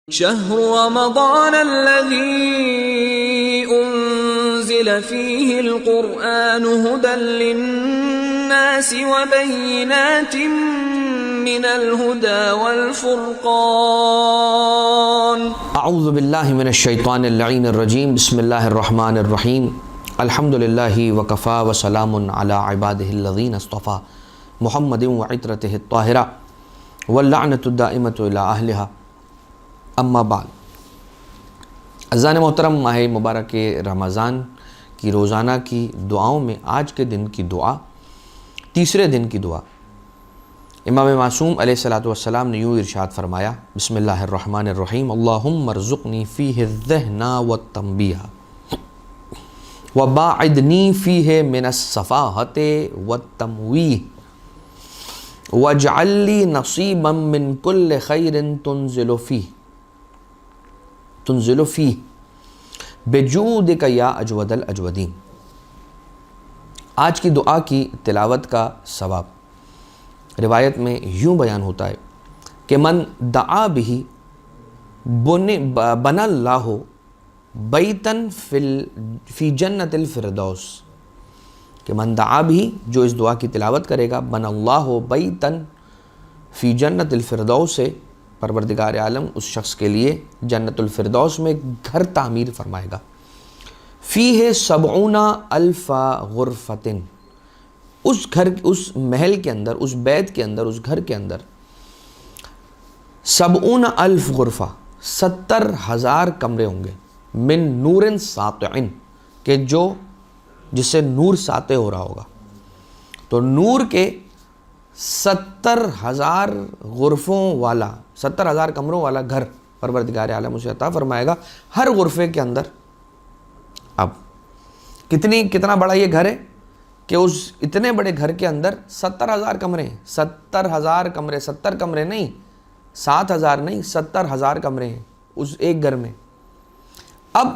شهر رمضان الذي أنزل فيه القرآن هدى للناس وبينات من الهدى والفرقان اعوذ باللہ من الشیطان اللعین الرجیم بسم اللہ الرحمن الرحیم الحمد للہ وکفا وسلام علی عبادہ الذین اصطفیٰ محمد وعطرتہ الطاہرہ واللعنۃ الدائمۃ الی اہلہا اما بعد۔ عزیزان محترم، ماہ مبارک رمضان کی روزانہ کی دعاؤں میں آج کے دن کی دعا، تیسرے دن کی دعا، امام معصوم علیہ السلام نے یوں ارشاد فرمایا، بسم اللہ الرحمن الرحیم، اللہم ارزقنی فیہ الذہن والتنبیہ وباعدنی فیہ من السفاہۃ والتمویہ واجعل لی نصیبا من کل خیر تنزل فیہ بجودک یا اجود الاجودین۔ آج کی دعا کی تلاوت کا ثواب روایت میں یوں بیان ہوتا ہے کہ من دعا بھی بنا اللہ بیتن فی جنت الفردوس، کہ من دعا بھی، جو اس دعا کی تلاوت کرے گا، بنا اللہ بیتن فی جنت الفردوس سے پروردگار عالم اس شخص کے لیے جنت الفردوس میں گھر تعمیر فرمائے گا۔ فیہ 70,000 غرفۃ، اس محل کے اندر، اس بیت کے اندر، اس گھر کے اندر 70,000 غرفہ، 70,000 کمرے ہوں گے، من نور ساطع، کہ جس سے نور ساطع ہو رہا ہوگا۔ تو نور کے 70,000 غرفوں والا، 70,000 کمروں والا گھر پروردگار عالم اسے عطا فرمائے گا۔ ہر غرفے کے اندر، اب کتنا بڑا یہ گھر ہے کہ اس اتنے بڑے گھر کے اندر 70,000 کمرے ہیں، 70,000 کمرے، 70 کمرے نہیں، 7,000 نہیں، 70,000 کمرے ہیں اس ایک گھر میں۔ اب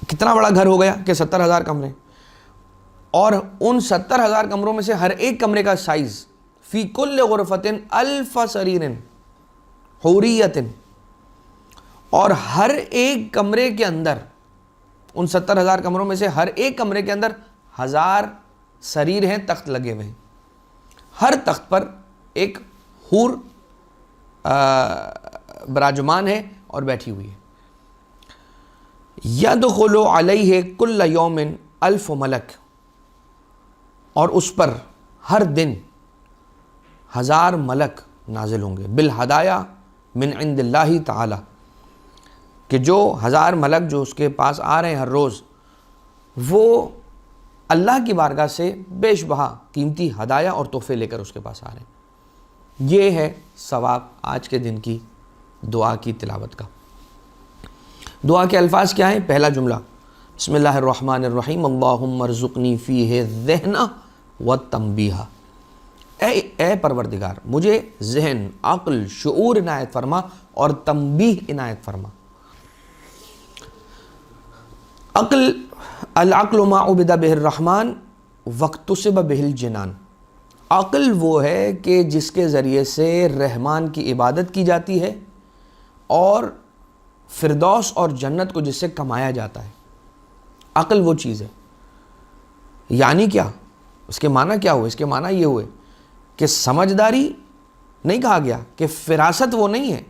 کتنا بڑا گھر ہو گیا کہ 70,000 کمرے، اور ان 70,000 کمروں میں سے ہر ایک کمرے کا سائز، فی کل غرفۃ 1000 سریر حوریۃ، اور ہر ایک کمرے کے اندر، ان 70,000 کمروں میں سے ہر ایک کمرے کے اندر 1000 سریر ہیں، تخت لگے ہوئے ہیں، ہر تخت پر ایک حور براجمان ہے اور بیٹھی ہوئی ہے۔ یدخل علیہ کل یوم 1000 ملک، اور اس پر ہر دن 1000 ملک نازل ہوں گے، بالہدایا من عند اللہ تعالی، کہ جو 1000 ملک جو اس کے پاس آ رہے ہیں ہر روز، وہ اللہ کی بارگاہ سے بیش بہا قیمتی ہدایہ اور تحفے لے کر اس کے پاس آ رہے ہیں۔ یہ ہے ثواب آج کے دن کی دعا کی تلاوت کا۔ دعا کے الفاظ کیا ہیں؟ پہلا جملہ، بسم اللہ الرحمن الرحیم، اللہم ارزقنی فیہ الذہن والتنبیہ، اے پروردگار مجھے ذہن، عقل، شعور عنایت فرما اور تنبیہ عنایت فرما۔ العقل ما عبد بہ الرحمن واکتسب بہ الجنان، عقل وہ ہے کہ جس کے ذریعے سے رحمان کی عبادت کی جاتی ہے اور فردوس اور جنت کو جس سے کمایا جاتا ہے۔ عقل وہ چیز ہے، یعنی کیا؟ اس کے معنی کیا ہوئے؟ اس کے معنی یہ ہوئے کہ سمجھداری نہیں کہا گیا، کہ فراست وہ نہیں ہے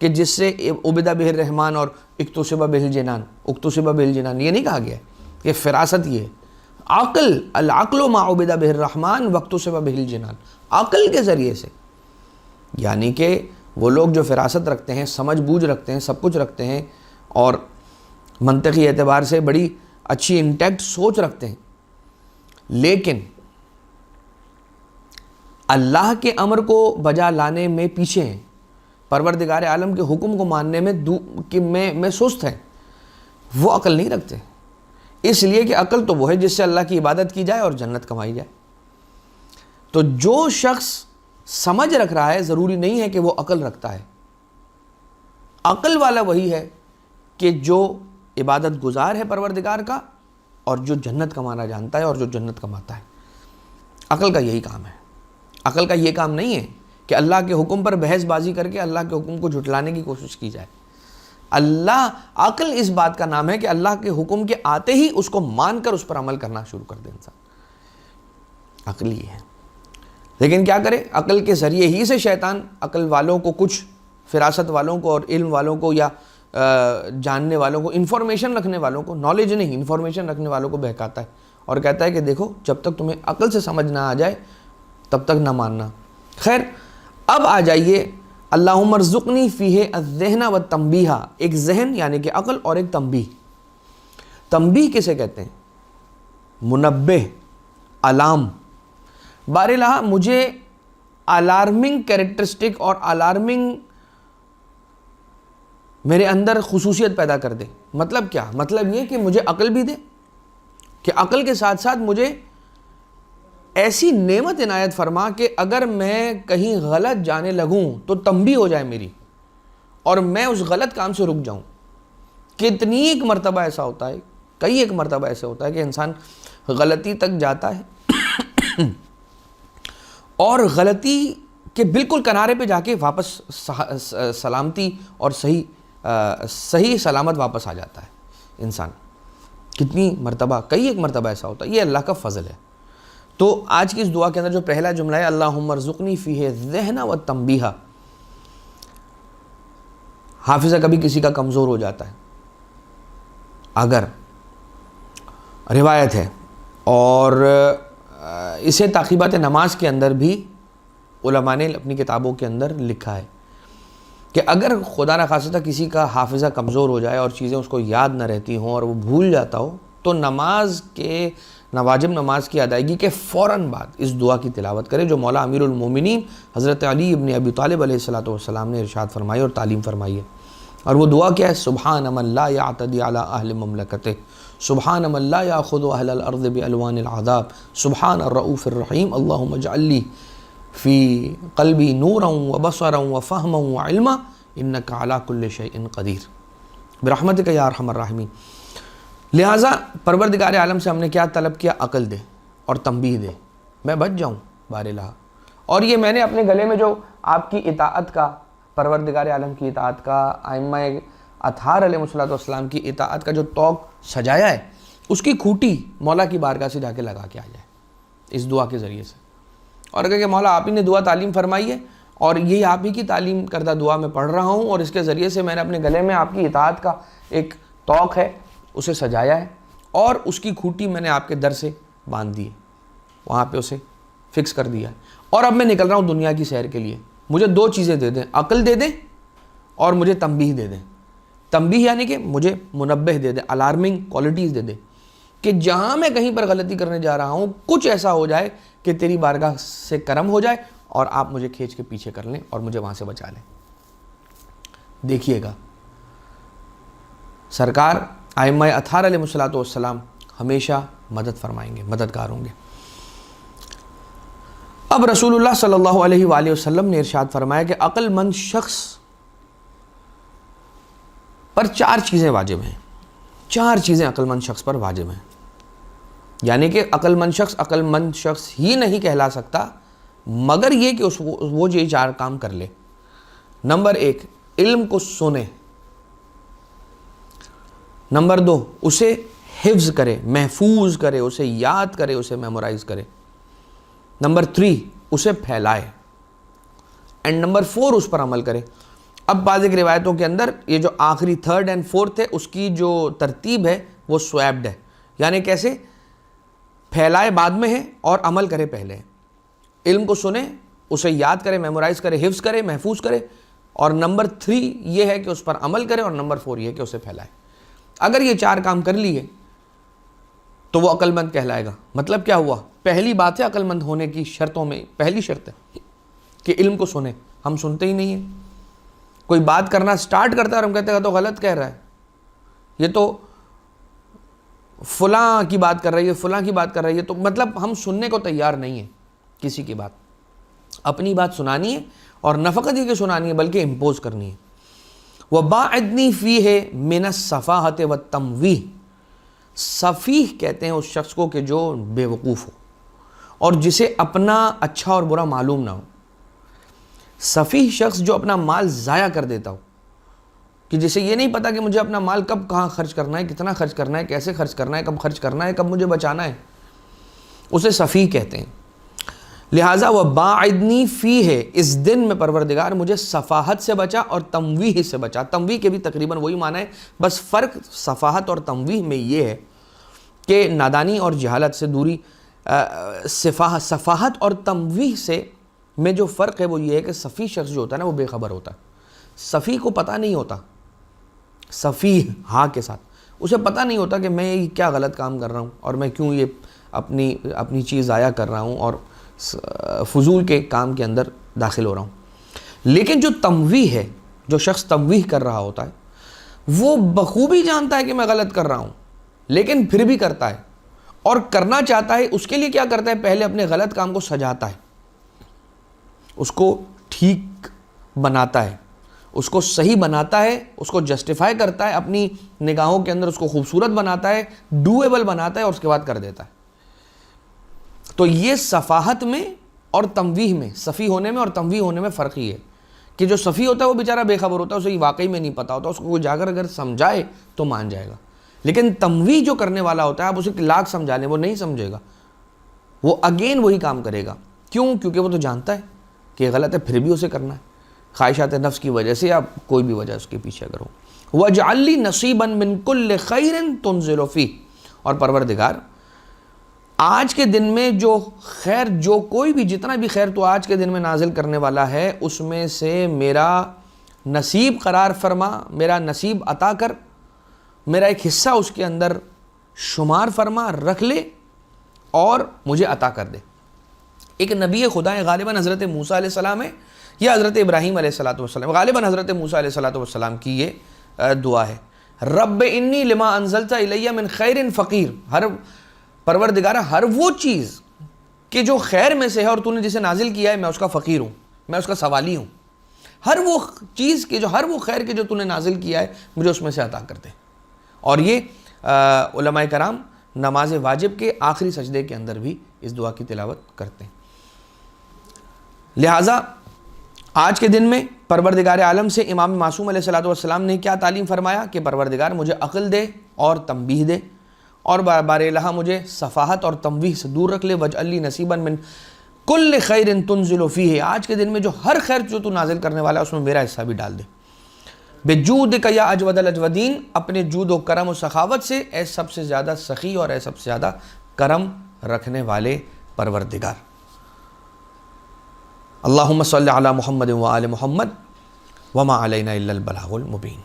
کہ جس سے عبد بہ الرحمن اور اکتسب بہ الجنان، یہ نہیں کہا گیا کہ فراست یہ ہے۔ عقل، العقل ما عبد بہ الرحمن واکتسب بہ الجنان، عقل کے ذریعے سے، یعنی کہ وہ لوگ جو فراست رکھتے ہیں، سمجھ بوجھ رکھتے ہیں، سب کچھ رکھتے ہیں، اور منطقی اعتبار سے بڑی اچھی انٹیکٹ سوچ رکھتے ہیں، لیکن اللہ کے امر کو بجا لانے میں پیچھے ہیں، پروردگار عالم کے حکم کو ماننے میں سست ہیں، وہ عقل نہیں رکھتے۔ اس لیے کہ عقل تو وہ ہے جس سے اللہ کی عبادت کی جائے اور جنت کمائی جائے۔ تو جو شخص سمجھ رکھ رہا ہے، ضروری نہیں ہے کہ وہ عقل رکھتا ہے۔ عقل والا وہی ہے کہ جو عبادت گزار ہے پروردگار کا، اور جو جنت کمانا جانتا ہے اور جو جنت کماتا ہے۔ عقل کا یہی کام ہے۔ عقل کا یہ کام نہیں ہے کہ اللہ کے حکم پر بحث بازی کر کے اللہ کے حکم کو جھٹلانے کی کوشش کی جائے۔ اللہ عقل اس بات کا نام ہے کہ اللہ کے حکم کے آتے ہی اس کو مان کر اس پر عمل کرنا شروع کر دے انسان. عقل یہ ہے. لیکن کیا کرے, عقل کے ذریعے ہی سے شیطان عقل والوں کو, کچھ فراست والوں کو اور علم والوں کو یا جاننے والوں کو, انفارمیشن رکھنے والوں کو, نالج نہیں انفارمیشن رکھنے والوں کو بہکاتا ہے اور کہتا ہے کہ دیکھو جب تک تمہیں عقل سے سمجھ نہ آ جائے تب تک نہ ماننا. خیر, اب آ جائیے اللہم ارزقنی فیہ الذہن والتنبیہ. ایک ذہن یعنی کہ عقل اور ایک تنبیہ. تنبیہ کسے کہتے ہیں؟ منبہ, الارم. بارالہ مجھے الارمنگ کیریکٹرسٹک اور الارمنگ میرے اندر خصوصیت پیدا کر دے. مطلب کیا؟ مطلب یہ کہ مجھے عقل بھی دے, کہ عقل کے ساتھ ساتھ مجھے ایسی نعمت عنایت فرما کہ اگر میں کہیں غلط جانے لگوں تو تنبیہ ہو جائے میری اور میں اس غلط کام سے رک جاؤں. کتنی ایک مرتبہ ایسا ہوتا ہے, کئی ایک مرتبہ ایسا ہوتا ہے کہ انسان غلطی تک جاتا ہے اور غلطی کے بالکل کنارے پہ جا کے واپس سلامتی اور صحیح سلامت واپس آ جاتا ہے انسان. کتنی مرتبہ, کئی ایک مرتبہ ایسا ہوتا ہے. یہ اللہ کا فضل ہے. تو آج کی اس دعا کے اندر جو پہلا جملہ ہے اللہم ارزقنی فیہ الذہن والتنبیہ, حافظہ کبھی کسی کا کمزور ہو جاتا ہے, اگر روایت ہے اور اسے تعقیبات نماز کے اندر بھی علماء نے اپنی کتابوں کے اندر لکھا ہے کہ اگر خدا نخواستہ کسی کا حافظہ کمزور ہو جائے اور چیزیں اس کو یاد نہ رہتی ہوں اور وہ بھول جاتا ہو تو واجب نماز کی ادائیگی کے فوراً بعد اس دعا کی تلاوت کرے جو مولا امیر المومنین حضرت علی ابن ابی طالب علیہ السلام نے ارشاد فرمائی اور تعلیم فرمائی ہے. اور وہ دعا کیا ہے؟ سبحان من لا یعتدی علی اہل مملکتہ, سبحان من لا یاخذ اہل الارض بالوان العذاب, سبحان الرؤوف الرحیم, اللہم اجعل لی فی قلبی نورا وبصرا وفہما وعلما انک علی کل شیء قدیر برحمتک یا ارحم الراحمین. لہٰذا پروردگار عالم سے ہم نے کیا طلب کیا؟ عقل دے اور تنبیہ دے, میں بچ جاؤں بارالہ. اور یہ میں نے اپنے گلے میں جو آپ کی اطاعت کا, پروردگار عالم کی اطاعت کا, ائمہ اطہار علیہ السلام کی اطاعت کا جو توق سجایا ہے, اس کی کھوٹی مولا کی بارگاہ سے جا کے لگا کے آ جائے اس دعا کے ذریعے سے, اور کہے کہ مولا آپ ہی نے دعا تعلیم فرمائی ہے اور یہی آپ ہی کی تعلیم کردہ دعا میں پڑھ رہا ہوں اور اس کے ذریعے سے میں نے اپنے گلے میں آپ کی اطاعت کا ایک توق ہے اسے سجایا ہے اور اس کی کھوٹی میں نے آپ کے در سے باندھ دی ہے, وہاں پہ اسے فکس کر دیا ہے, اور اب میں نکل رہا ہوں دنیا کی سیر کے لیے. مجھے دو چیزیں دے دیں, عقل دے دیں اور مجھے تنبیہ دے دیں. تنبیہ یعنی کہ مجھے منبہ دے دیں, الارمنگ کوالٹیز دے دیں کہ جہاں میں کہیں پر غلطی کرنے جا رہا ہوں کچھ ایسا ہو جائے کہ تیری بارگاہ سے کرم ہو جائے اور آپ مجھے کھینچ کے پیچھے کر لیں اور مجھے وہاں سے بچا لیں. دیکھیے گا سرکار ائمہ اطہار علیہ السلام ہمیشہ مدد فرمائیں گے, مددگار ہوں گے. اب رسول اللہ صلی اللہ علیہ وآلہ وسلم نے ارشاد فرمایا کہ عقل مند شخص پر 4 چیزیں واجب ہیں. 4 چیزیں عقل مند شخص پر واجب ہیں, یعنی کہ عقل مند شخص ہی نہیں کہلا سکتا مگر یہ کہ وہ یہ 4 کام کر لے. نمبر 1, علم کو سنے. نمبر 2, اسے حفظ کرے, محفوظ کرے, اسے یاد کرے, اسے میمورائز کرے. نمبر 3, اسے پھیلائے. اینڈ نمبر 4, اس پر عمل کرے. اب بعض ایک روایتوں کے اندر یہ جو آخری 3rd and 4th ہے اس کی جو ترتیب ہے وہ سویپڈ ہے, یعنی کیسے؟ پھیلائے بعد میں ہے اور عمل کرے پہلے. علم کو سنے, اسے یاد کرے, میمورائز کرے, حفظ کرے, محفوظ کرے, اور نمبر 3 یہ ہے کہ اس پر عمل کرے, اور نمبر 4 یہ ہے کہ اسے پھیلائے. اگر یہ 4 کام کر لیے تو وہ عقل مند کہلائے گا. مطلب کیا ہوا؟ پہلی بات ہے عقل مند ہونے کی شرطوں میں پہلی شرط ہے کہ علم کو سنے. ہم سنتے ہی نہیں ہیں. کوئی بات کرنا سٹارٹ کرتا ہے اور ہم کہتے ہیں تو غلط کہہ رہا ہے, یہ تو فلاں کی بات کر رہی ہے, فلاں کی بات کر رہی ہے, تو مطلب ہم سننے کو تیار نہیں ہیں کسی کی بات. اپنی بات سنانی ہے اور نہ فقط یہ کہ سنانی ہے بلکہ امپوز کرنی ہے. وَبَاعِدْنِي فِيهِ مِنَ السَّفَاهَةِ وَالتَّمْوِيهِ. سفیہ کہتے ہیں اس شخص کو کہ جو بے وقوف ہو اور جسے اپنا اچھا اور برا معلوم نہ ہو. سفیہ شخص جو اپنا مال ضائع کر دیتا ہو کہ جسے یہ نہیں پتا کہ مجھے اپنا مال کب کہاں خرچ کرنا ہے، کتنا خرچ کرنا ہے، کیسے خرچ کرنا ہے، کب خرچ کرنا ہے، کب مجھے بچانا ہے، اسے سفیہ کہتے ہیں۔ لہٰذا وَبَاعِدْنِی فِیہ، اس دن میں پروردگار مجھے سفاہت سے بچا اور تمویہ سے بچا۔ تمویہ کے بھی تقریباً وہی معنی ہے، بس فرق سفاہت اور تمویہ میں یہ ہے کہ نادانی اور جہالت سے دوری۔ سفاہت اور تمویہ سے میں جو فرق ہے وہ یہ ہے کہ سفیہ شخص جو ہوتا ہے نا وہ بے خبر ہوتا ہے، سفیہ کو پتہ نہیں ہوتا، سفیہ ہاں کے ساتھ اسے پتہ نہیں ہوتا کہ میں یہ کیا غلط کام کر رہا ہوں اور میں کیوں یہ اپنی چیز ضائع کر رہا ہوں اور فضول کے کام کے اندر داخل ہو رہا ہوں۔ لیکن جو تمویہ ہے، جو شخص تمویہ کر رہا ہوتا ہے وہ بخوبی جانتا ہے کہ میں غلط کر رہا ہوں، لیکن پھر بھی کرتا ہے اور کرنا چاہتا ہے۔ اس کے لیے کیا کرتا ہے؟ پہلے اپنے غلط کام کو سجاتا ہے، اس کو ٹھیک بناتا ہے، اس کو صحیح بناتا ہے، اس کو جسٹیفائی کرتا ہے، اپنی نگاہوں کے اندر اس کو خوبصورت بناتا ہے، ڈویبل بناتا ہے اور اس کے بعد کر دیتا ہے۔ تو یہ صفاحت میں اور تمویہ میں، سفیہ ہونے میں اور تمویہ ہونے میں فرق ہی ہے کہ جو سفیہ ہوتا ہے وہ بیچارہ بے خبر ہوتا ہے، اسے واقعی میں نہیں پتا ہوتا، اس کو کوئی جا کر اگر سمجھائے تو مان جائے گا۔ لیکن تمویہ جو کرنے والا ہوتا ہے آپ اسے لاکھ سمجھا لیں وہ نہیں سمجھے گا، وہ اگین وہی کام کرے گا۔ کیوں؟ کیونکہ وہ تو جانتا ہے کہ یہ غلط ہے، پھر بھی اسے کرنا ہے، خواہشات نفس کی وجہ سے یا کوئی بھی وجہ اس کے پیچھے کرو۔ وَاجْعَلْ لِي نَصِيبًا مِّن كُلِّ خَيْرٍ تُنزِلُ فِيهِ، اور پروردگار آج کے دن میں جو خیر، جو کوئی بھی جتنا بھی خیر تو آج کے دن میں نازل کرنے والا ہے اس میں سے میرا نصیب قرار فرما، میرا نصیب عطا کر، میرا ایک حصہ اس کے اندر شمار فرما، رکھ لے اور مجھے عطا کر دے۔ ایک نبی خدا ہے، غالباً حضرت موسیٰ علیہ السلام ہے یا حضرت ابراہیم علیہ السلام، غالباً حضرت موسیٰ علیہ السلام کی یہ دعا ہے، رب انی لما انزلت الی من خیر فقیر، پروردگارہ ہر وہ چیز کہ جو خیر میں سے ہے اور تو نے جسے نازل کیا ہے میں اس کا فقیر ہوں، میں اس کا سوالی ہوں، ہر وہ چیز کے جو، ہر وہ خیر کے جو تو نے نازل کیا ہے مجھے اس میں سے عطا کر دے۔ اور یہ علماء کرام نماز واجب کے آخری سجدے کے اندر بھی اس دعا کی تلاوت کرتے ہیں۔ لہٰذا آج کے دن میں پروردگار عالم سے امام معصوم علیہ السلام نے کیا تعلیم فرمایا کہ پروردگار مجھے عقل دے اور تنبیہ دے، اور بار الہ مجھے صفاحت اور تمویہ سے دور رکھ لے، وَاجْعَلْ لِي نَصِيبًا مِّن كُلِّ خَيْرٍ تُنزِلُ فِيهِ، آج کے دن میں جو ہر خیر جو تو نازل کرنے والا ہے اس میں میرا حصہ بھی ڈال دے۔ بِجُودِكَ يَا أَجْوَدَ الْأَجْوَدِينَ، اپنے جود و کرم و سخاوت سے اے سب سے زیادہ سخی اور اے سب سے زیادہ کرم رکھنے والے پروردگار۔ اللہم صلی علی محمد وآل محمد وما علینا الا البلاغ المبین۔